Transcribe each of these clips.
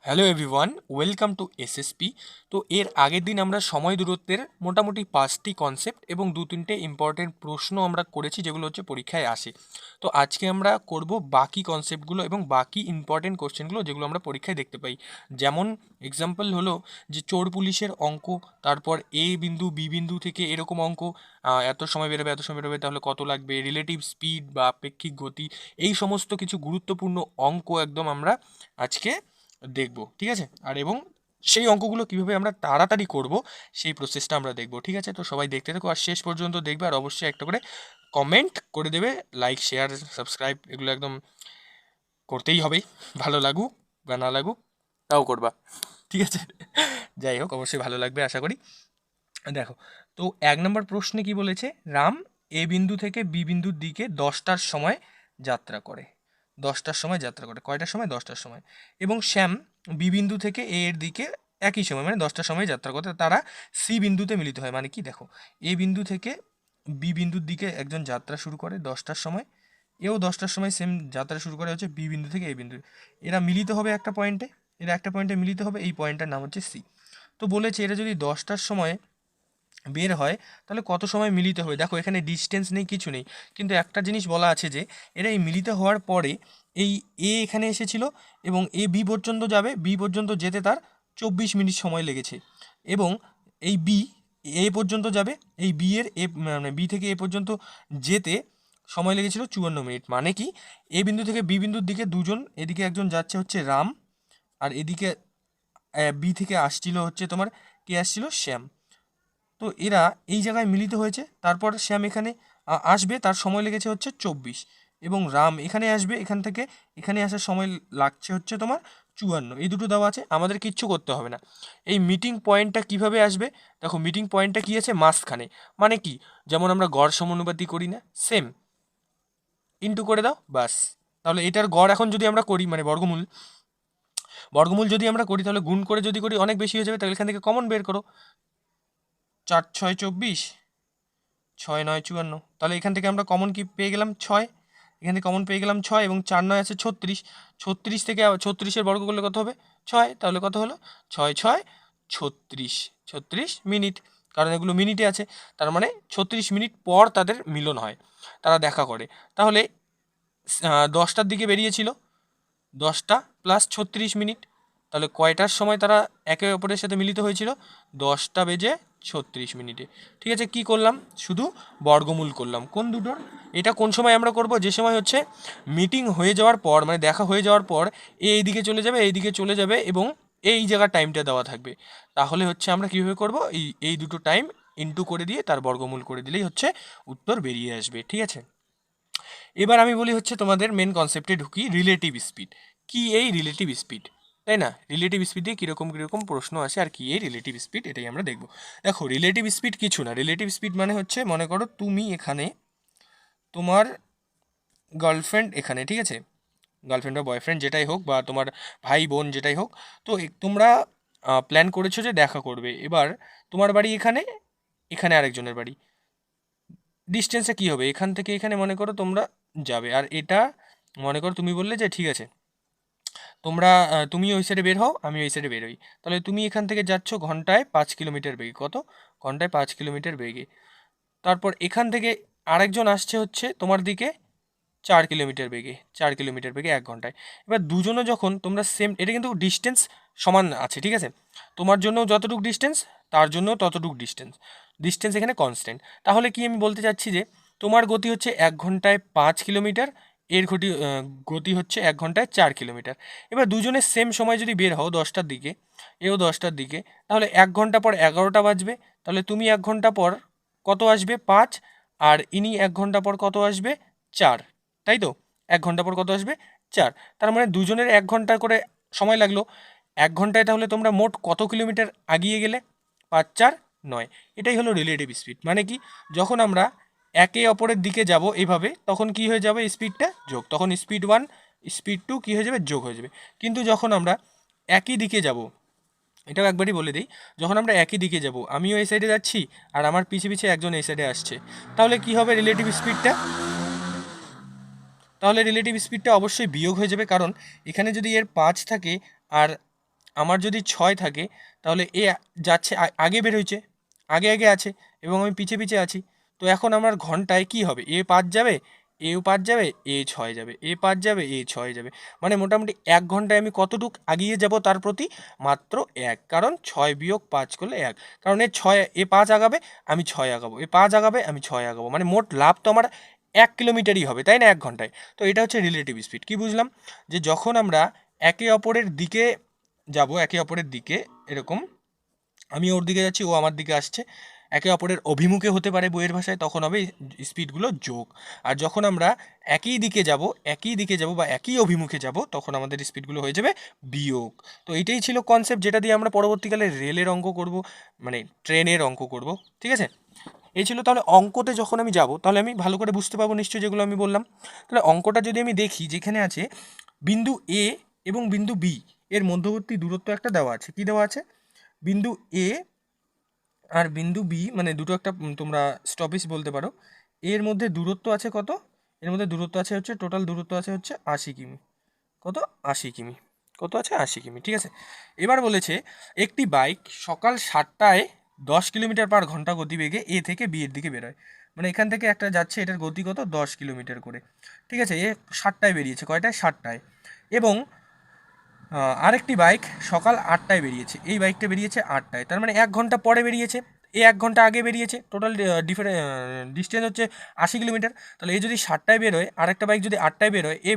Hello everyone, welcome to SSP. তো এর আগের দিন আমরা সময় দূরত্বের মোটামুটি 5টি কনসেপ্ট এবং 2-3টে ইম্পর্টেন্ট প্রশ্ন আমরা করেছি, যেগুলো হচ্ছে পরীক্ষায় আসে। তো আজকে আমরা করব বাকি কনসেপ্টগুলো এবং বাকি ইম্পর্টেন্ট কোশ্চেনগুলো, যেগুলো আমরা পরীক্ষায় দেখতে পাই। যেমন এক্সাম্পল হলো যে চোর পুলিশের অঙ্ক, তারপর এ বিন্দু বি বিন্দু থেকে এরকম অঙ্ক, এত সময় বেরোবে এত সময় বেরোবে, তাহলে কত লাগবে, রিলেটিভ স্পিড বা আপেক্ষিক গতি, এই সমস্ত কিছু গুরুত্বপূর্ণ অঙ্ক একদম আমরা আজকে দেখব, ঠিক আছে। আর এবং সেই অঙ্কগুলো কীভাবে আমরা তাড়াতাড়ি করব, সেই প্রসেসটা আমরা দেখব, ঠিক আছে। তো সবাই দেখতে থাকো আর শেষ পর্যন্ত দেখবে, আর অবশ্যই একটা করে কমেন্ট করে দেবে, লাইক শেয়ার সাবস্ক্রাইব এগুলো একদম করতেই হবে, ভালো লাগুক বা না লাগুক তাও করবা, ঠিক আছে। যাই হোক, অবশ্যই ভালো লাগবে আশা করি। দেখো, তো 1 নম্বর প্রশ্নে কি বলেছে, রাম এ বিন্দু থেকে বি বিন্দুর দিকে 10টার সময় যাত্রা করে। 10টার সময় যাত্রা করে, কয়টার সময়? 10টার সময়। এবং শ্যাম বি বিন্দু থেকে এ এর দিকে একই সময় মানে 10টার সময় যাত্রা করতে, তারা সি বিন্দুতে মিলিত হয়। মানে কি, দেখো, এ বিন্দু থেকে বি বিন্দুর দিকে একজন যাত্রা শুরু করে 10টার সময়, এও 10টার সময় সেম যাত্রা শুরু করে হচ্ছে বি বিন্দু থেকে এ বিন্দু। এরা মিলিত হবে একটা পয়েন্টে, মিলিত হবে, এই পয়েন্টটার নাম হচ্ছে সি। তো বলেছে এরা যদি 10টার সময় বের হয় তাহলে কত সময় মিলিত হবে। দেখো, এখানে ডিস্টেন্স নেই, কিছু নেই, কিন্তু একটা জিনিস বলা আছে যে এরা এই মিলিত হওয়ার পরে এই এ এখানে এসেছিল এবং এ বি পর্যন্ত যাবে, বি পর্যন্ত যেতে তার 24 মিনিট সময় লেগেছে, এবং এই বি এ পর্যন্ত যাবে, এই বি এর এ মানে বি থেকে এ পর্যন্ত যেতে সময় লেগেছিল 54 মিনিট। মানে কি, এ বিন্দু থেকে বি বিন্দুর দিকে দুজন, এদিকে একজন যাচ্ছে হচ্ছে রাম, আর এদিকে বি থেকে আসছিল হচ্ছে তোমার, কে আসছিল, শ্যাম। তো এরা এই জায়গায় মিলিত হয়েছে, তারপর শ্যাম এখানে আসবে, তার সময় লেগেছে হচ্ছে 24, এবং রাম এখানে আসবে, এখান থেকে এখানে আসার সময় লাগছে হচ্ছে তোমার 54। এই দুটো দেওয়া আছে, আমাদের কিচ্ছু করতে হবে না। এই মিটিং পয়েন্টটা কিভাবে আসবে, দেখো মিটিং পয়েন্টটা কি আছে, মাঝখানে। মানে কি, যেমন আমরা গড় সমানুপাতি করি না, সেম ইন্টু করে দাও, বাস। তাহলে এটার গড় এখন যদি আমরা করি, মানে বর্গমূল যদি আমরা করি, তাহলে গুণ করে যদি করি অনেক বেশি হয়ে যাবে, তাহলে এখান থেকে কমন বের করো, 4 6 24, 6 9 54। তাহলে এখান থেকে আমরা কমন কি পেয়ে গেলাম, 6। এখান থেকে কমন পেয়ে গেলাম 6, এবং 4 9 আছে 36। 36 থেকে 36-এর বর্গ করলে কত হবে, 6। তাহলে কত হলো, 6 6 36, 36 মিনিট, কারণ এগুলো মিনিটে আছে। তার মানে 36 মিনিট পর তাদের মিলন হয়, তারা দেখা করে। তাহলে 10টার দিকে বেরিয়েছিল, 10টা প্লাস 36 মিনিট, তাহলে কয়টার সময় তারা একে অপরের সাথে মিলিত হয়েছিল, 10টা বেজে 36 মিনিটে। ঠিক আছে, কি করলাম, শুধু বর্গমূল করলাম কোন দুটোর। এটা কোন সময় আমরা করব, যে সময় হচ্ছে মিটিং হয়ে যাওয়ার পর, মানে দেখা হয়ে যাওয়ার পর এইদিকে চলে যাবে, এইদিকে চলে যাবে, এবং এই জায়গার টাইমটা দেওয়া থাকবে। তাহলে হচ্ছে আমরা কীভাবে করব, এই দুটো টাইম ইনটু করে দিয়ে তার বর্গমূল করে দিলেই হচ্ছে উত্তর বেরিয়ে আসবে, ঠিক আছে। এবার আমি বলি হচ্ছে তোমাদের মেন কনসেপ্টে ঢুকি, রিলেটিভ স্পিড। কি এই রিলেটিভ স্পিড, তাই না? রিলেটিভ স্পিডে কীরকম কীরকম প্রশ্ন আসে, আর কি এই রিলেটিভ স্পিড, এটাই আমরা দেখব। দেখো, রিলেটিভ স্পিড কিছু না, রিলেটিভ স্পিড মানে হচ্ছে, মনে করো তুমি এখানে, তোমার গার্লফ্রেন্ড এখানে, ঠিক আছে, গার্লফ্রেন্ড বা বয়ফ্রেন্ড যেটাই হোক, বা তোমার ভাই বোন যেটাই হোক, তো তোমরা প্ল্যান করেছো যে দেখা করবে। এবার তোমার বাড়ি এখানে, এখানে আরেকজনের বাড়ি, ডিস্টেন্সে কী হবে, এখান থেকে এখানে মনে করো তোমরা যাবে, আর এটা মনে করো তুমি বললে যে ঠিক আছে, তোমরা তুমি ওই সাইডে বের হও, আমি ওই সাইডে বের হই। তাহলে তুমি এখান থেকে যাচ্ছ ঘন্টায় 5 কিলোমিটার বেগে, কত, ঘন্টায় 5 কিলোমিটার বেগে। তারপর এখান থেকে আরেকজন আসছে হচ্ছে তোমার দিকে 4 কিলোমিটার বেগে, 4 কিলোমিটার বেগে 1 ঘন্টায়। এবার দুজনে যখন তোমরা সেম, এটা কিন্তু ডিস্টেন্স সমান আছে, ঠিক আছে, তোমার জন্য যতটুকু ডিস্টেন্স তার জন্য ততটুকু ডিস্টেন্স, ডিস্টেন্স এখানে কনস্ট্যান্ট। তাহলে কি আমি বলতে চাচ্ছি যে তোমার গতি হচ্ছে 1 ঘন্টায় 5 কিলোমিটার, এর গতি হচ্ছে 1 ঘন্টায় 4 কিলোমিটার। এবার দুজনের সেম সময় যদি বের হও 10টার দিকে, এও 10টার দিকে, তাহলে 1 ঘন্টা পর 11টা বাজবে। তাহলে তুমি 1 ঘন্টা পর কত আসবে, 5, আর ইনি 1 ঘন্টা পর কত আসবে, 4, তাই তো, 1 ঘন্টা পর কত আসবে, 4। তার মানে দুজনের 1 ঘন্টা করে সময় লাগলো, 1 ঘন্টায় তাহলে তোমরা মোট কত কিলোমিটার আগিয়ে গেলে, 5 4 9। এটাই হলো রিলেটিভ স্পিড। মানে কি, যখন আমরা একে অপরের দিকে যাব এইভাবে, তখন কি হয়ে যাবে, স্পিডটা যোগ, তখন স্পিড 1 স্পিড 2 কী হয়ে যাবে, যোগ হয়ে যাবে। কিন্তু যখন আমরা একই দিকে যাব, এটাও একবারই বলে দিই, যখন আমরা একই দিকে যাব, আমিও এই সাইডে যাচ্ছি আর আমার পিছে পিছে একজন এই সাইডে আসছে, তাহলে কি হবে রিলেটিভ স্পিডটা, তাহলে রিলেটিভ স্পিডটা অবশ্যই বিয়োগ হয়ে যাবে, কারণ এখানে যদি এর 5 থাকে আর আমার যদি 6 থাকে তাহলে এ যাচ্ছে আগে বের হয়েছে, আগে আগে আছে এবং আমি পিছে পিছে আছি। তো এখন আমার ঘন্টায় কি হবে, এ 5 যাবে, এও 5 যাবে, এ 6 যাবে, এ 5 যাবে, এ 6 যাবে। মানে মোটামুটি 1 ঘন্টায় আমি কতটুক আগিয়ে যাব তার প্রতি? মাত্র 1, কারণ 6 বিয়োগ 5 করলে 1। কারণ এ 5 আগাবে, আমি 6 আগাবো, এ 5 আগাবে, আমি 6 আগাবো। মানে মোট লাভ তো আমার 1 কিলোমিটারই হবে, তাই না, 1 ঘন্টায়। তো এটা হচ্ছে রিলেটিভ স্পিড। কি বুঝলাম? যে যখন আমরা একে অপরের দিকে যাব, একে অপরের দিকে এরকম, আমি ওর দিকে যাচ্ছি, ও আমার দিকে আসছে, একে অপরের অভিমুখে হতে পারে বইয়ের ভাষায়, তখন হবে স্পিডগুলো যোগ। আর যখন আমরা একই দিকে যাব, একই দিকে যাব বা একই অভিমুখে যাব, তখন আমাদের স্পিডগুলো হয়ে যাবে বিয়োগ। তো এইটাই ছিল কনসেপ্ট, যেটা দিয়ে আমরা পরবর্তীকালে রেলের অঙ্ক করব, মানে ট্রেনের অঙ্ক করব। ঠিক আছে, এই ছিল। তাহলে অঙ্কতে যখন আমি যাব, তাহলে আমি ভালো করে বুঝতে পারবো নিশ্চয়ই যেগুলো আমি বললাম। তাহলে অঙ্কটা যদি আমি দেখি, যেখানে আছে বিন্দু এ এবং বিন্দু বি এর মধ্যবর্তী দূরত্ব একটা দেওয়া আছে। কি দেওয়া আছে? বিন্দু এ আর বিন্দু বি, মানে দুটো একটা তোমরা স্টপেজ বলতে পারো। এর মধ্যে দূরত্ব আছে কত? এর মধ্যে দূরত্ব আছে হচ্ছে, টোটাল দূরত্ব আছে হচ্ছে 80 কিমি। কত? 80 কিমি। কত আছে? 80 কিমি। ঠিক আছে, এবার বলেছে একটি বাইক সকাল 7টায় 10 কিলোমিটার/ঘন্টা গতিবেগে এ থেকে বি এর দিকে বেরোয়। মানে এখান থেকে একটা যাচ্ছে, এটার গতি কত? 10 কিলোমিটার করে। ঠিক আছে, এ 7টায় বেরিয়েছে। কয়টায়? 7টায়। এবং আরেকটি বাইক সকাল 8টায় বেরিয়েছে। এই বাইকটা বেরিয়েছে 8টায়, তার মানে 1 ঘন্টা পরে বেরিয়েছে। এ 1 ঘন্টা আগে বেরিয়েছে। টোটাল ডিস্টেন্স হচ্ছে 80 কিলোমিটার। তাহলে এ যদি 7টায় বেরোয়, আরেকটা বাইক যদি 8টায় বেরোয়, এ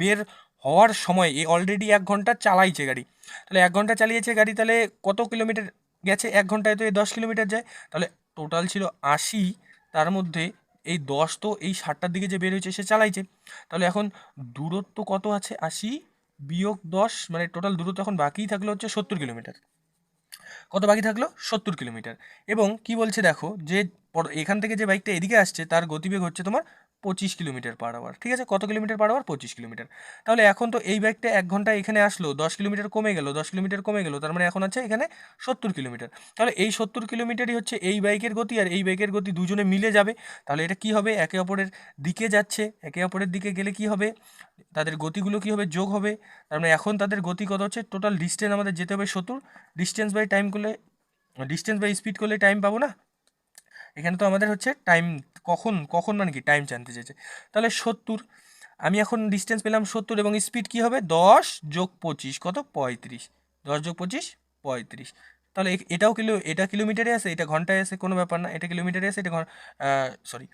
বের হওয়ার সময় এ অলরেডি 1 ঘন্টা চালাইছে গাড়ি। তাহলে 1 ঘন্টা চালিয়েছে গাড়ি, তাহলে কত কিলোমিটার গেছে 1 ঘন্টায়? তো এই 10 কিলোমিটার যায়। তাহলে টোটাল ছিল 80, তার মধ্যে এই 10 তো এই 7টার দিকে যে বের হয়েছে সে চালাইছে। তাহলে এখন দূরত্ব কত আছে? 80 বিয়োগ 10, মানে টোটাল দূরত্ব এখন বাকিই থাকলো হচ্ছে 70 কিলোমিটার। কত বাকি থাকলো? 70 কিলোমিটার। এবং কি বলছে দেখো, যে এখান থেকে যে বাইকটা এদিকে আসছে তার গতিবেগ হচ্ছে তোমার 25 কিলোমিটার/আওয়ার। ঠিক আছে, কত কিলোমিটার/আওয়ার? 25 কিলোমিটার। তাহলে এখন তো এই বাইকটা 1 ঘন্টায় এখানে আসলো, 10 কিলোমিটার কমে গেল, 10 কিলোমিটার কমে গেল, তার মানে এখন আছে এখানে 70 কিলোমিটার। তাহলে এই 70 কিলোমিটারই হচ্ছে এই বাইকের গতি, আর এই বাইকের গতি দুজনে মিলে যাবে। তাহলে এটা কি হবে? একে অপরের দিকে যাচ্ছে, একে অপরের দিকে গেলে কি হবে? তাদের গতিগুলো কি হবে? যোগ হবে। তার মানে এখন তাদের গতি কত হচ্ছে? টোটাল ডিস্টেন্স আমাদের যেতে হবে 70, ডিস্টেন্স বাই টাইম করলে, ডিস্টেন্স বাই স্পিড করলে টাইম পাবো না? এখানে তো আমাদের হচ্ছে টাইম, কখন কখন মানে কি টাইম জানতে চাইছে। তাহলে 70, আমি এখন ডিস্টেন্স পেলাম 70 এবং স্পিড কি হবে? 10 যোগ 25, কত? 35। 10 যোগ 25, 35। তাহলে এটাও এটা কিলোমিটারে আছে, এটা ঘন্টায় আছে, কোনো ব্যাপার না। এটা কিলোমিটারে আছে, এটা সরি,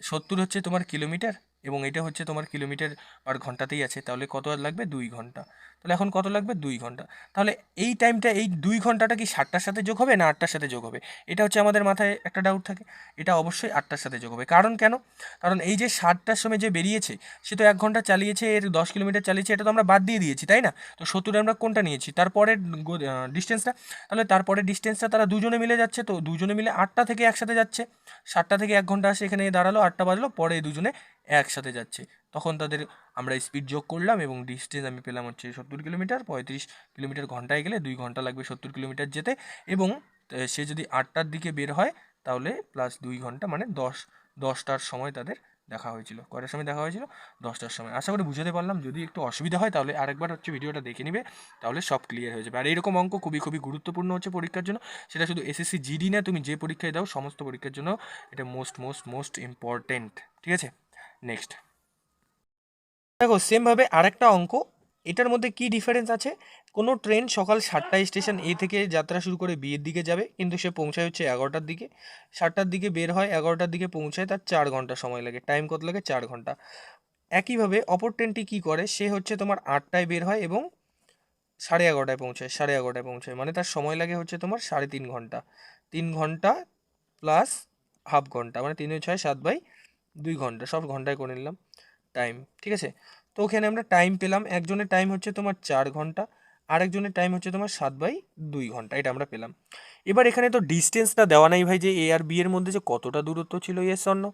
70 হচ্ছে তোমার কিলোমিটার এবং এটা হচ্ছে তোমার কিলোমিটার/ঘন্টাতেই আছে। তাহলে কত আর লাগবে? 2 ঘন্টা। তাহলে এখন কত লাগবে? 2 ঘন্টা। তাহলে এই টাইমটা, এই 2 ঘন্টাটা কি 7টার সাথে যোগ হবে না 8টার সাথে যোগ হবে? এটা হচ্ছে আমাদের মাথায় একটা ডাউট থাকে। এটা অবশ্যই 8টার সাথে যোগ হবে। কারণ কেন? কারণ এই যে 7টার সময় যে বেরিয়েছে, সে তো 1 ঘন্টা চালিয়েছে, এর 10 কিলোমিটার চালিয়েছে, এটা তো আমরা বাদ দিয়ে দিয়েছি, তাই না? তো 70 আমরা কোনটা নিয়েছি? তারপরের ডিস্টেন্সটা। তাহলে তারপরের ডিস্টেন্সটা তারা দুজনে মিলে যাচ্ছে, তো দুজনে মিলে 8টা থেকে একসাথে যাচ্ছে। 7টা থেকে 1 ঘন্টা আসে, এখানে দাঁড়ালো, 8টা বাজলো, পরে দুজনে একসাথে যাচ্ছে। তখন তাদের আমরা স্পিড যোগ করলাম এবং ডিস্টেন্স আমি পেলাম হচ্ছে 70 কিলোমিটার। 35 কিলোমিটার ঘন্টায় গেলে 2 ঘন্টা লাগবে 70 কিলোমিটার যেতে। এবং সে যদি 8টার দিকে বের হয়, তাহলে প্লাস 2 ঘন্টা, মানে 10টার সময় তাদের দেখা হয়েছিল। কয়টার সময় দেখা হয়েছিল? 10টার সময়। আশা করি বুঝাতে পারলাম। যদি একটু অসুবিধা হয় তাহলে আরেকবার হচ্ছে ভিডিওটা দেখে নিবে, তাহলে সব ক্লিয়ার হয়ে যাবে। আর এইরকম অঙ্ক খুবই খুবই গুরুত্বপূর্ণ হচ্ছে পরীক্ষার জন্য। সেটা শুধু এসএসসি জিডি না, তুমি যে পরীক্ষায় দাও সমস্ত পরীক্ষার জন্য এটা মোস্ট মোস্ট মোস্ট ইম্পর্টেন্ট। ঠিক আছে, নেক্সট দেখো সেমভাবে আরেকটা অঙ্ক। এটার মধ্যে কি ডিফারেন্স আছে? কোনো ট্রেন সকাল 7টায় স্টেশন এ থেকে যাত্রা শুরু করে বি এর দিকে যাবে, কিন্তু সে পৌঁছায় হচ্ছে 11টার দিকে। 7টার দিকে বের হয়, 11টার দিকে পৌঁছায়, তার 4 ঘন্টা সময় লাগে। টাইম কত লাগে? 4 ঘন্টা। একইভাবে অপর ট্রেনটি কী করে? সে হচ্ছে তোমার 8টায় বের হয় এবং 11:30টায় পৌঁছায়, 11:30টায় পৌঁছায়, মানে তার সময় লাগে হচ্ছে তোমার 3.5 ঘন্টা। 3 ঘন্টা প্লাস হাফ ঘন্টা, মানে 3 × 6 = 7/2 সব ঘন্টায় করে নিলাম টাইম। ঠিক আছে, তো ওখানে আমরা টাইম পেলাম, একজনের টাইম হচ্ছে তোমার 4 ঘন্টা, আরেকজনের টাইম হচ্ছে তোমার 7/2 ঘন্টা, এটা আমরা পেলাম। এবার এখানে তো ডিস্টেন্সটা দেওয়া নাই ভাই, যে এ আর বি এর মধ্যে যে কতটা দূরত্ব ছিল, ইয়েস অর নো।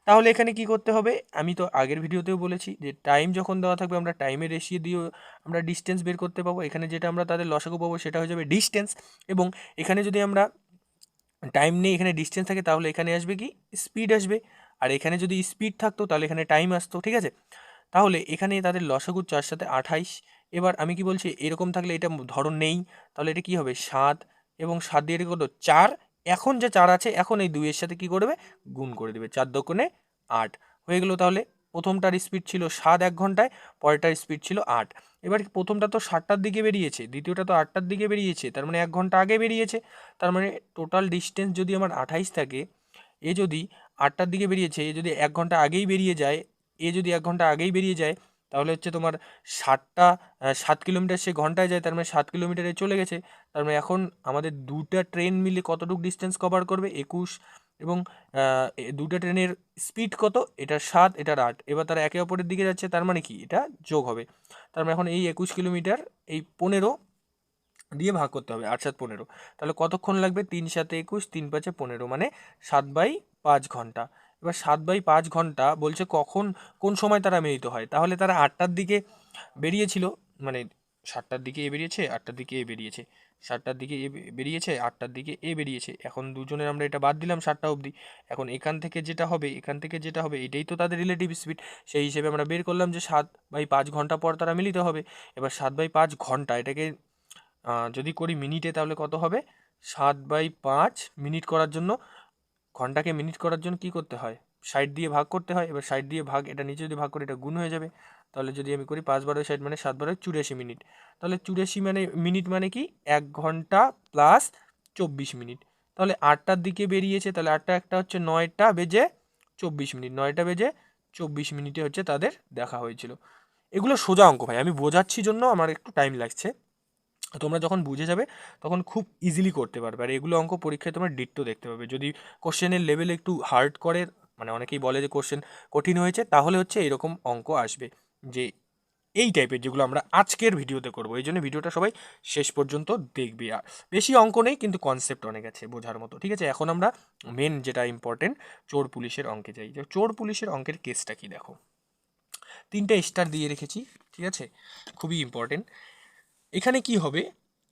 তাহলে এখানে কি করতে হবে? আমি তো আগের ভিডিওতেও বলেছি যে টাইম যখন দেওয়া থাকবে আমরা টাইমের রেশিও দিয়ে আমরা ডিস্টেন্স বের করতে পাবো। এখানে যেটা আমরা তাদের লসাগু পাবো সেটা হয়ে যাবে ডিস্টেন্স। এবং এখানে যদি আমরা টাইম নেই, এখানে ডিস্টেন্স থাকে, তাহলে এখানে আসবে কি? স্পিড আসবে। আর এখানে যদি স্পিড থাকতো তাহলে এখানে টাইম আসতো। ঠিক আছে, তাহলে এখানে তাদের লসাগু 4 × 7 = 28 এবার আমি কি বলছি, এরকম থাকলে এটা ধরো নেই, তাহলে এটা কি হবে 7, এবং 7 দিয়ে এটা কত 4, এখন যে 4 আছে এখন এই 2 এর সাথে কি করবে গুণ করে দেবে, 4 দোকানে 8 হয়ে গেল। তাহলে প্রথমটার স্পিড ছিল 7 1 ঘন্টায়, পরেরটার স্পিড ছিল 8। এবার প্রথমটা তো 7টার দিকে বেরিয়েছে, দ্বিতীয়টা তো 8টার দিকে বেরিয়েছে, তার মানে 1 ঘন্টা আগে বেরিয়েছে। তার মানে টোটাল ডিস্টেন্স যদি আমার 28 থাকে, এ যদি 8টার দিকে বেরিয়েছে, এ যদি 1 ঘন্টা আগেই বেরিয়ে যায়, এ যদি 1 ঘন্টা আগেই বেরিয়ে যায়, তাহলে হচ্ছে তোমার 7 কিলোমিটার সে ঘন্টায় যায়, তার মানে 7 কিলোমিটারে চলে গেছে। তার মানে এখন আমাদের দুটা ট্রেন মিলে কতটুকু ডিস্টেন্স কভার করবে 21, এবং দুটা ট্রেনের স্পিড কত, এটা 7 এটার 8, এবার তারা একে অপরের দিকে যাচ্ছে, তার মানে কি এটা যোগ হবে। তার মানে এখন এই 21 কিলোমিটার এই 15 দিয়ে ভাগ করতে হবে, 8 7 15, তাহলে কতক্ষণ লাগবে 3 7 21 3 5 15, মানে 7/5 ঘন্টা। এবার 7/5 ঘন্টা বলছে কখন কোন সময় তারা মিলিত হয়, তাহলে তারা 8টার দিকে বেরিয়েছিল, মানে 7টার দিকে এ বেরিয়েছে, 8টার দিকে এ বেরিয়েছে, 7টার দিকে এ বেরিয়েছে, 8টার দিকে এ বেরিয়েছে, এখন দুজনের আমরা এটা বাদ দিলাম 7টা অবধি। এখন এখান থেকে যেটা হবে, এখান থেকে যেটা হবে, এটাই তো তাদের রিলেটিভ স্পিড, সেই হিসেবে আমরা বের করলাম যে 7/5 ঘন্টা পর তারা মিলিত হবে। এবার 7/5 ঘন্টা এটাকে যদি করি মিনিটে, তাহলে কত হবে 7/5 মিনিট করার জন্য, ঘন্টাকে মিনিট করার জন্য কী করতে হয় 60 দিয়ে ভাগ করতে হয়। এবার 60 দিয়ে ভাগ, এটা নিচে যদি ভাগ করি এটা গুণ হয়ে যাবে, তাহলে যদি আমি করি 5 × 60 মানে 7 × 84 মিনিট, তাহলে 84 মানে মিনিট মানে কি 1 ঘন্টা প্লাস 24 মিনিট। তাহলে 8টার দিকে বেরিয়েছে, তাহলে 8টা একটা হচ্ছে 9টা বেজে 24 মিনিট, 9টা বেজে 24 মিনিটে হচ্ছে তাদের দেখা হয়েছিল। এগুলো সোজা অঙ্ক ভাই, আমি বোঝাচ্ছি জন্য আমার একটু টাইম লাগছে, তোমরা যখন বুঝে যাবে তখন খুব ইজিলি করতে পারবে। আর এগুলো অঙ্ক পরীক্ষায় তোমরা ডিট্টো দেখতে পাবে। যদি কোশ্চেনের লেভেল একটু হার্ড করে, মানে অনেকেই বলে যে কোশ্চেন কঠিন হয়েছে, তাহলে হচ্ছে এরকম অঙ্ক আসবে, যে এই টাইপের যেগুলো আমরা আজকের ভিডিওতে করবো। এই জন্য ভিডিওটা সবাই শেষ পর্যন্ত দেখবি। আর বেশি অঙ্ক নেই, কিন্তু কনসেপ্ট অনেক আছে বোঝার মতো, ঠিক আছে। এখন আমরা মেন যেটা ইম্পর্টেন্ট চোর পুলিশের অঙ্কে যাই। যে চোর পুলিশের অঙ্কের কেসটা কি দেখো, 3টে স্টার দিয়ে রেখেছি, ঠিক আছে, খুবই ইম্পর্টেন্ট। এখানে কি হবে,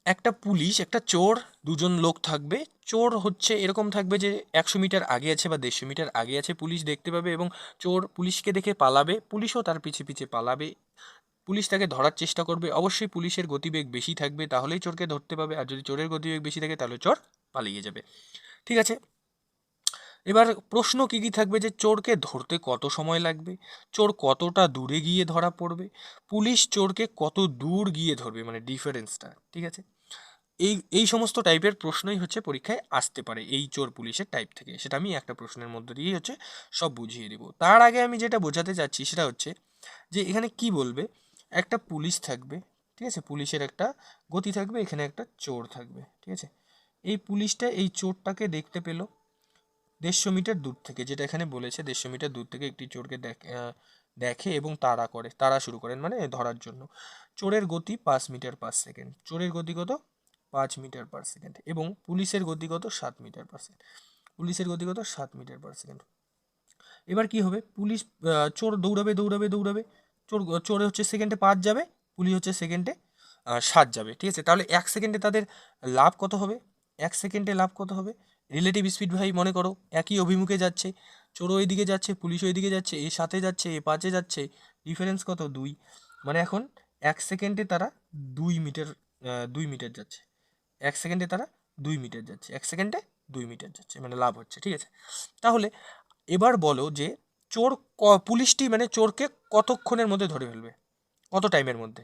একটা পুলিশ একটা চোর, দুজন লোক থাকবে। চোর হচ্ছে এরকম থাকবে যে 100 মিটার আগে আছে বা 150 মিটার আগে আছে, পুলিশ দেখতে পাবে এবং চোর পুলিশকে দেখে পালাবে, পুলিশও তার পিছে পিছে পালাবে, পুলিশ তাকে ধরার চেষ্টা করবে। অবশ্যই পুলিশের গতিবেগ বেশি থাকবে, তাহলেই চোরকে ধরতে পাবে, আর যদি চোরের গতিবেগ বেশি থাকে তাহলে চোর পালিয়ে যাবে, ঠিক আছে। এবার প্রশ্ন কী কী থাকবে, যে চোরকে ধরতে কত সময় লাগবে, চোর কতটা দূরে গিয়ে ধরা পড়বে, পুলিশ চোরকে কত দূর গিয়ে ধরবে, মানে ডিফারেন্সটা, ঠিক আছে। এই সমস্ত টাইপের প্রশ্নই হচ্ছে পরীক্ষায় আসতে পারে এই চোর পুলিশের টাইপ থেকে, সেটা আমি একটা প্রশ্নের মধ্যে দিয়েই হচ্ছে সব বুঝিয়ে দেবো। তার আগে আমি যেটা বোঝাতে চাচ্ছি সেটা হচ্ছে যে এখানে কি বলবে, একটা পুলিশ থাকবে, ঠিক আছে, পুলিশের একটা গতি থাকবে, এখানে একটা চোর থাকবে, ঠিক আছে। এই পুলিশটা এই চোরটাকে দেখতে পেলো 150 মিটার দূর থেকে, যেটা এখানে বলেছে 150 মিটার দূর থেকে একটি চোরকে দেখে এবং তাড়া শুরু করেন, মানে ধরার জন্য। চোরের গতি 5 মিটার/সেকেন্ড, চোরের গতি কত 5 মিটার/সেকেন্ড, এবং পুলিশের গতি কত 7 মিটার/সেকেন্ড, পুলিশের গতি কত 7 মিটার/সেকেন্ড। এবার কি হবে, পুলিশ চোর দৌড়াবে দৌড়াবে দৌড়াবে, চোর হচ্ছে সেকেন্ডে 5 যাবে, পুলিশ হচ্ছে সেকেন্ডে 7 যাবে, ঠিক আছে। তাহলে 1 সেকেন্ডে তাদের লাভ কত হবে, 1 সেকেন্ডে লাভ কত হবে, রিলেটিভ স্পিড ভাই মনে করো, একই অভিমুখে যাচ্ছে, চোরও ওইদিকে যাচ্ছে, পুলিশও ওইদিকে যাচ্ছে, এ 7-এ যাচ্ছে, এ 5-এ যাচ্ছে, ডিফারেন্স কত 2, মানে এখন 1 সেকেন্ডে তারা 2 মিটার 2 মিটার যাচ্ছে, 1 সেকেন্ডে তারা 2 মিটার যাচ্ছে, 1 সেকেন্ডে 2 মিটার যাচ্ছে, মানে লাভ হচ্ছে, ঠিক আছে। তাহলে এবার বলো যে চোর পুলিশটি মানে চোরকে কতক্ষণের মধ্যে ধরে ফেলবে, কত টাইমের মধ্যে।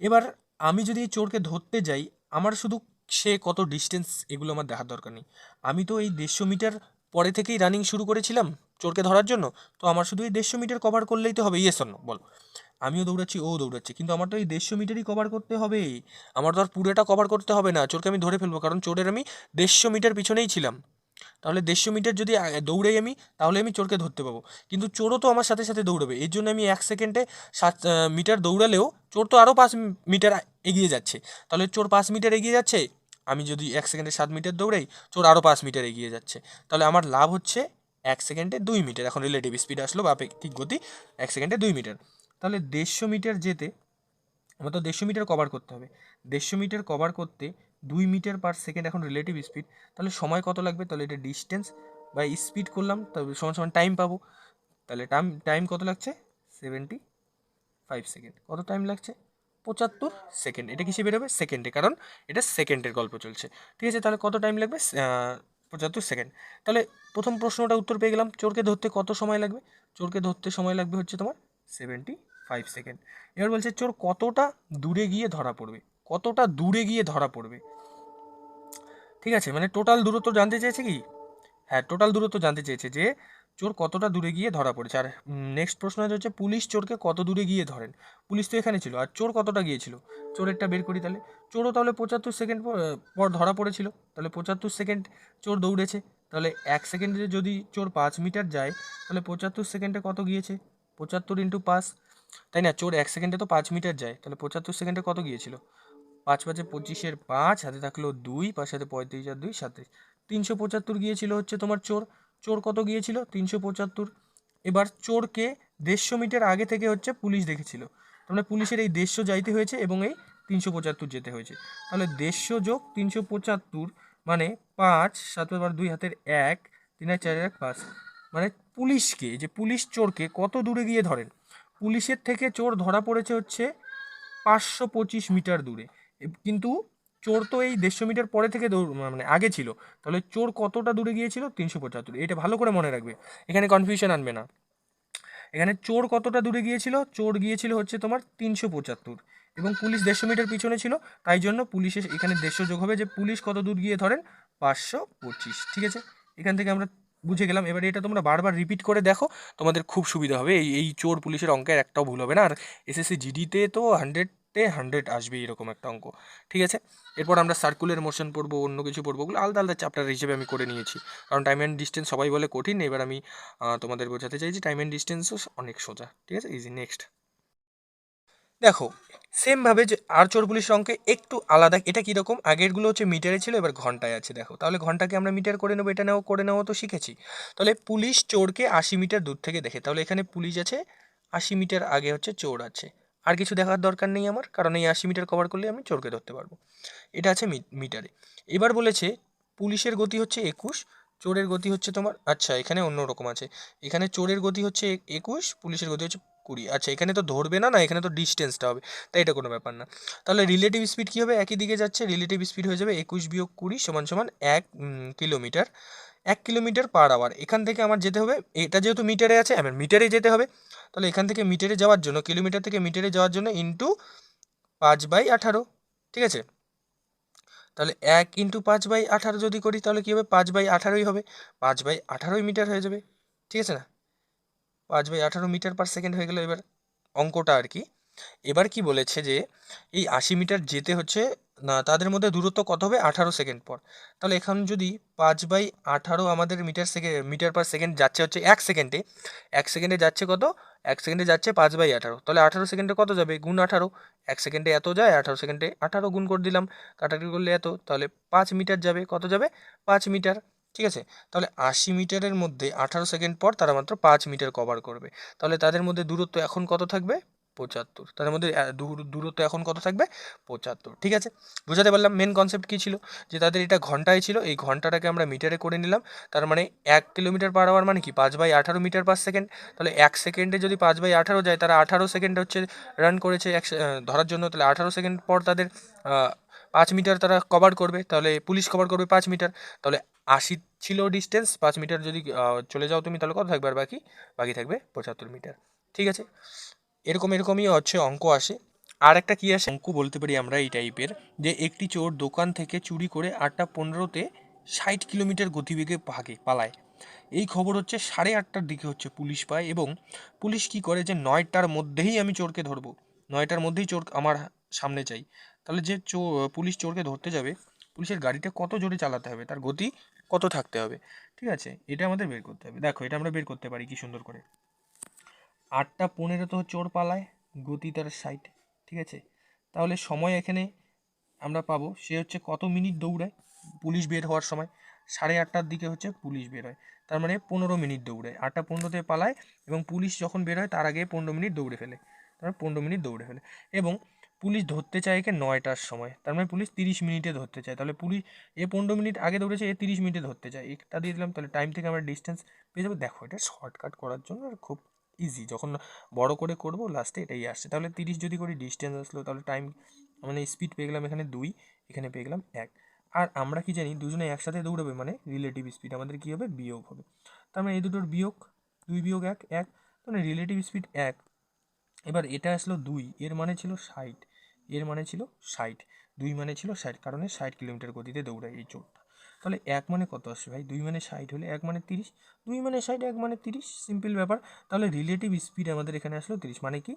এবার আমি যদি এই চোরকে ধরতে যাই, আমার শুধু সে কত ডিস্টেন্স এগুলো আমার দেখার দরকার নেই, আমি তো এই 150 মিটার পরে থেকেই রানিং শুরু করেছিলাম চোরকে ধরার জন্য, তো আমার শুধু এই 150 মিটার কভার করলেই তো হবে, ইয়েস অর নো বল। আমিও দৌড়াচ্ছি, ও দৌড়াচ্ছে, কিন্তু আমার তো এই 150 মিটারই কভার করতে হবে, আমার তো আর পুরোটা কভার করতে হবে না, চোরকে আমি ধরে ফেলবো, কারণ চোরের আমি 150 মিটার পিছনেই ছিলাম। তাহলে 150 মিটার যদি দৌড়াই আমি, তাহলে আমি চোরকে ধরতে পাবো, কিন্তু চোরও তো আমার সাথে সাথে দৌড়াবে, এর জন্য আমি 1 সেকেন্ডে 7 মিটার দৌড়ালেও চোর তো আরও 5 মিটার এগিয়ে যাচ্ছে, তাহলে চোর 5 মিটার এগিয়ে যাচ্ছে, আমি যদি 1 সেকেন্ডে 7 মিটার দৌড়াই, চোর আরও 5 মিটার এগিয়ে যাচ্ছে, তাহলে আমার লাভ হচ্ছে 1 সেকেন্ডে 2 মিটার, এখন রিলেটিভ স্পিড আসলো বা আপেক্ষিক গতি, 1 সেকেন্ডে 2 মিটার। তাহলে 150 মিটার যেতে আমার তো 150 মিটার কভার করতে হবে, 150 মিটার কভার করতে 2 মিটার/সেকেন্ড এখন রিলেটিভ স্পিড, তাহলে সময় কত লাগবে, তাহলে এটা ডিস্টেন্স বা স্পিড করলাম, তবে সমান সমান টাইম পাবো, তাহলে টাইম কত লাগছে 75 5 সেকেন্ড। কত টাইম লাগছে? 75 সেকেন্ড। এটা কিসে বেরোবে? সেকেন্ডে, কারণ এটা সেকেন্ডের গল্প চলছে। ঠিক আছে, তাহলে কত টাইম লাগবে? 75 সেকেন্ড। তাহলে প্রথম প্রশ্নটা উত্তর পেয়ে গেলাম। চোরকে ধরতে কত সময় লাগবে? চোরকে ধরতে সময় লাগবে হচ্ছে তোমার 75 সেকেন্ড। এবার বলছে চোর কতটা দূরে গিয়ে ধরা পড়বে। কতটা দূরে গিয়ে ধরা পড়বে, ঠিক আছে, মানে টোটাল দূরত্ব জানতে চেয়েছে কি? হ্যাঁ, টোটাল দূরত্ব জানতে চেয়েছে যে চোর কতটা দূরে গিয়ে ধরা পড়েছে। আর নেক্সট প্রশ্ন হচ্ছে পুলিশ চোরকে কত দূরে গিয়ে ধরেন। পুলিশ তো এখানে ছিল, আর চোর কতটা গিয়েছিল, চোরেরটা বের করি তাহলে। চোরও তাহলে 75 সেকেন্ড পর ধরা পড়েছিল, তাহলে 75 সেকেন্ড চোর দৌড়েছে। তাহলে 1 সেকেন্ডে যদি চোর 5 মিটার যায়, তাহলে 75 সেকেন্ডে কত গিয়েছে? 75 × 5, তাই না? চোর 1 সেকেন্ডে তো 5 মিটার যায়, তাহলে 75 সেকেন্ডে কত গিয়েছিল? 5×5 = 25, হাতে থাকলো 2, 5 সাথে 35 আর 2 27, 375 গিয়েছিল হচ্ছে তোমার চোর। চোর কত গিয়েছিল? 375। এবার চোরকে 150 মিটার আগে থেকে হচ্ছে পুলিশ দেখেছিল, তার মানে পুলিশের এই 150 যাইতে হয়েছে এবং এই 375 যেতে হয়েছে। তাহলে 150 যোগ 375 মানে 5, 7 বার 2 হাতের 1, 3 আর 4 1 5, মানে পুলিশকে, যে পুলিশ চোরকে কত দূরে গিয়ে ধরেন? পুলিশের থেকে চোর ধরা পড়েছে হচ্ছে 525 মিটার দূরে। কিন্তু চোর তো এই 150 মিটার পরে থেকে মানে আগে ছিল, তাহলে চোর কতটা দূরে গিয়েছিল? 375। এটা ভালো করে মনে রাখবে, এখানে কনফিউশন আনবে না। এখানে চোর কতটা দূরে গিয়েছিল? চোর গিয়েছিল হচ্ছে তোমার 375, এবং পুলিশ 150 মিটার পিছনে ছিল, তাই জন্য পুলিশের এখানে 150 যোগ হবে, যে পুলিশ কত দূর গিয়ে ধরেন? 525। ঠিক আছে, এখান থেকে আমরা বুঝে গেলাম। এবারে এটা তোমরা বারবার রিপিট করে দেখো, তোমাদের খুব সুবিধা হবে। এই চোর পুলিশের অঙ্কের একটাও ভুল হবে না। আর এসএসসি জিডিতে তো 100-এ 100 আসবে এরকম একটা অঙ্ক। ঠিক আছে, এরপর আমরা সার্কুলার মোশন পড়বো, অন্য কিছু পড়বো, ওগুলো আলাদা আলাদা চ্যাপ্টার হিসেবে আমি করে নিয়েছি, কারণ টাইম অ্যান্ড ডিস্টেন্স সবাই বলে কঠিন। এবার আমি তোমাদের বোঝাতে চাইছি টাইম অ্যান্ড ডিস্টেন্সও অনেক সোজা। ঠিক আছে, ইজি। নেক্সট দেখো, সেমভাবে যে আর চোর পুলিশের অঙ্কে একটু আলাদা। এটা কীরকম? আগেরগুলো হচ্ছে মিটারে ছিল, এবার ঘন্টায় আছে। দেখো, তাহলে ঘন্টাকে আমরা মিটার করে নেবো, এটা নেওয়া করে নেওয়া তো শিখেছি। তাহলে পুলিশ চোরকে 80 মিটার দূর থেকে দেখে, তাহলে এখানে পুলিশ আছে, 80 মিটার আগে হচ্ছে চোর আছে। আর কিছু দেখার দরকার নেই আমার, কারণ এই 80 মিটার কভার করলে আমি চোরকে ধরতে পারবো। এটা আছে মিটারে। এবার বলেছে পুলিশের গতি হচ্ছে 21, চোরের গতি হচ্ছে তোমার, আচ্ছা এখানে অন্য রকম আছে। এখানে চোরের গতি হচ্ছে 21, পুলিশের গতি হচ্ছে 20। আচ্ছা, এখানে তো ধরবে না, না এখানে তো ডিস্টেন্সটা হবে, তাই এটা কোনো ব্যাপার না। তাহলে রিলেটিভ স্পিড কী হবে? একই দিকে যাচ্ছে, রিলেটিভ স্পিড হয়ে যাবে 21 - 20 = 1 কিলোমিটার। 1 কিলোমিটার/আওয়ার। এখান থেকে আমার যেতে হবে, এটা যেহেতু মিটারে আছে আমার মিটারে যেতে হবে, তাহলে এখান থেকে মিটারে যাওয়ার জন্য, কিলোমিটার থেকে মিটারে যাওয়ার জন্য ইন্টু 5/18। ঠিক আছে, তাহলে 1 × 5/18 যদি করি, তাহলে কী হবে? 5/18 হবে, 5/18 মিটার হয়ে যাবে। ঠিক আছে না, 5/18 মিটার/সেকেন্ড হয়ে গেল। এবার অঙ্কটা আর কি, এবার কি বলেছে যে এই 80 মিটার যেতে হচ্ছে না, তাদের মধ্যে দূরত্ব কত হবে? 18 সেকেন্ড পর। তাহলে এখন যদি 5/18 আমাদের মিটার/সেকেন্ড যাচ্ছে হচ্ছে 1 সেকেন্ডে, 1 সেকেন্ডে যাচ্ছে কত? 1 সেকেন্ডে যাচ্ছে 5/18, তাহলে 18 সেকেন্ডে কত যাবে? গুণ 18। 1 সেকেন্ডে এত যায়, 18 সেকেন্ডে 18 গুণ করে দিলাম, কাটাকাটি করলে এত, তাহলে 5 মিটার যাবে। কত যাবে? 5 মিটার। ঠিক আছে, তাহলে 80 মিটারের মধ্যে 18 সেকেন্ড পর তারা মাত্র 5 মিটার কভার করবে, তাহলে তাদের মধ্যে দূরত্ব এখন কত থাকবে? 75। তাদের মধ্যে দূরত্ব এখন কত থাকবে? 75। ঠিক আছে, বুঝাতে পারলাম মেন কনসেপ্ট কী ছিল, যে তাদের এটা ঘন্টায় ছিল, এই ঘন্টাটাকে আমরা মিটারে করে নিলাম। তার মানে 1 কিলোমিটার/আওয়ার মানে কি? 5/18 মিটার/সেকেন্ড। তাহলে 1 সেকেন্ডে যদি 5/18 যায়, তারা 18 সেকেন্ড হচ্ছে রান করেছে ধরার জন্য, তাহলে 18 সেকেন্ড পর তাদের 5 মিটার তারা কভার করবে, তাহলে পুলিশ কভার করবে 5 মিটার। তাহলে 80 ছিল ডিস্টেন্স, 5 মিটার যদি চলে যাও তুমি, তাহলে কত থাকবে? আর বাকি বাকি থাকবে 75 মিটার। ঠিক আছে, এরকমই হচ্ছে অঙ্ক আসে। আর একটা কী আসে অঙ্ক বলতে পারি আমরা এই টাইপের, যে একটি চোর দোকান থেকে চুরি করে 8টা 15-তে 60 কিলোমিটার গতিবেগে পালায়। এই খবর হচ্ছে 8:30টার দিকে হচ্ছে পুলিশ পায়, এবং পুলিশ কি করে, যে 9টার মধ্যেই আমি চোরকে ধরবো, 9টার মধ্যেই চোর আমার সামনে চাই। তাহলে যে পুলিশ চোরকে ধরতে যাবে, পুলিশের গাড়িটা কত জোরে চালাতে হবে, তার গতি কত থাকতে হবে। ঠিক আছে, এটা আমাদের বের করতে হবে। দেখো, এটা আমরা বের করতে পারি কি সুন্দর করে। 8টা 15 তো চোর পালায়, গতি তার 60। ঠিক আছে, তাহলে সময় এখানে আমরা পাবো, সে হচ্ছে কত মিনিট দৌড়ায় পুলিশ বের হওয়ার সময়? 8:30টার দিকে হচ্ছে পুলিশ বের হয়, তার মানে 15 মিনিট দৌড়ায়। 8টা 15-তে পালায়, এবং পুলিশ যখন বের হয় তার আগে 15 মিনিট দৌড়ে ফেলে, তার মানে 15 মিনিট দৌড়ে ফেলে। এবং পুলিশ ধরতে চায় একে 9টার সময়, তার মানে পুলিশ 30 মিনিটে ধরতে চায়। তাহলে পুলিশ 15 মিনিট আগে দৌড়েছে, 30 মিনিটে ধরতে চায়, এটা দিয়ে দিলাম। তাহলে টাইম থেকে আমরা ডিস্টেন্স পেয়ে যাবো। দেখো, এটা শর্টকাট করার জন্য আর খুব ইজি, যখন বড় করে করবো লাস্টে এটাই আসছে। তাহলে 30 যদি করি ডিস্টেন্স আসলো, তাহলে টাইম মানে স্পিড পেয়ে গেলাম এখানে 2, এখানে পেয়ে গেলাম 1। আর আমরা কি জানি দুজনে একসাথে দৌড়াবে মানে রিলেটিভ স্পিড আমাদের কী হবে, বিয়োগ হবে। তার মানে এই দুটোর বিয়োগ, 2 বিয়োগ 1 1, মানে রিলেটিভ স্পিড 1। এবার এটা আসলো 2, এর মানে ছিল 60, এর মানে ছিল 60, 2 মানে ছিল 60, কারণে 60 কিলোমিটার গতিতে দৌড়ায় এই চোরটা। তাহলে 1 মানে কত আসছে ভাই, 2 মানে 60 হলে 1 মানে 30, 2 মানে 60, 1 মানে 30, সিম্পল ব্যাপার। তাহলে রিলেটিভ স্পিড আমাদের এখানে আসলো 30, মানে কি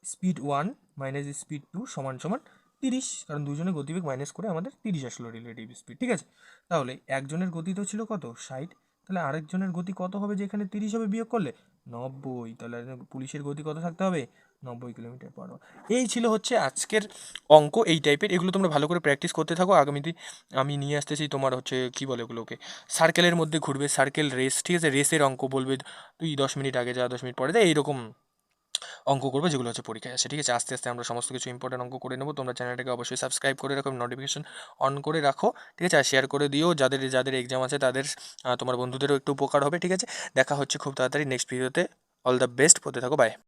স্পিড 1 মাইনাস স্পিড 2 সমান সমান 30, কারণ দুজনের গতিবেগ মাইনাস করে আমাদের 30 আসলো রিলেটিভ স্পিড, ঠিক আছে। তাহলে একজনের গতি তো ছিল কত 60, তাহলে আরেকজনের গতি কত হবে যে এখানে 30 হবে বিয়োগ করলে 90, তাহলে পুলিশের গতি কত থাকতে হবে, 90 কিলোমিটার পার আওয়ার। এই ছিল হচ্ছে আজকের অঙ্ক এই টাইপের, এগুলো তোমরা ভালো করে প্র্যাকটিস করতে থাকো। আগামীতে আমি নিয়ে আসতেছি তোমার হচ্ছে কী বলে ওগুলোকে, সার্কেলের মধ্যে ঘুরবে, সার্কেল রেস, ঠিক আছে, রেসের অঙ্ক বলবে, তুই 10 মিনিট আগে যা 10 মিনিট পরে যা, এইরকম অঙ্ক করবো যেগুলো হচ্ছে পরীক্ষায় আসে, ঠিক আছে। আস্তে আস্তে আমরা সমস্ত কিছু ইম্পর্টেন্ট অঙ্ক করে নেবো। তোমরা চ্যানেলটাকে অবশ্যই সাবস্ক্রাইব করে রাখো, নোটিফিকেশন অন করে রাখো, ঠিক আছে। আর শেয়ার করে দিও, যাদের যাদের এক্সাম আছে তাদের, তোমার বন্ধুদেরও একটু উপকার হবে, ঠিক আছে। দেখা হচ্ছে খুব তাড়াতাড়ি নেক্সট ভিডিওতে। অল দ্য বেস্ট, পড়তে থাকো, বাই।